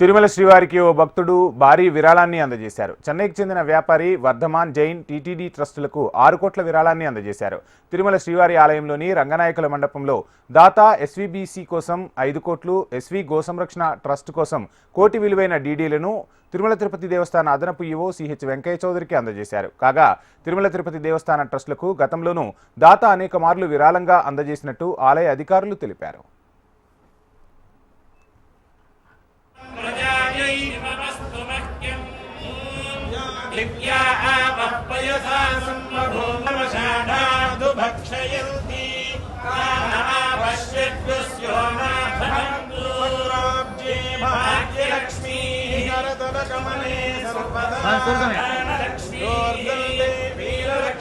తిరుమల శ్రీవారికి ఓ భక్తుడు భారీ విరాళాన్ని అందజేశారు. చెన్నైకి చెందిన వ్యాపారి వర్ధమాన్ జైన్ టీటీడీ ట్రస్టులకు 6 కోట్ల విరాళాన్ని అందజేశారు. తిరుమల శ్రీవారి ఆలయంలోని రంగనాయకుల మండపంలో దాత ఎస్వీబీసీ కోసం 5 కోట్లు, ఎస్వీ గోసంరక్షణ ట్రస్ట్ కోసం 1 కోటి విలువైన డీడీలను తిరుమల తిరుపతి దేవస్థాన అదనపు ఈవో సిహెచ్ వెంకయ్య చౌదరికి అందజేశారు. కాగా తిరుమల తిరుపతి దేవస్థాన ట్రస్టులకు గతంలోనూ దాత అనేక మార్లు విరాళంగా అందజేసినట్టు ఆలయ అధికారులు తెలిపారు. वीरलक्ष्मी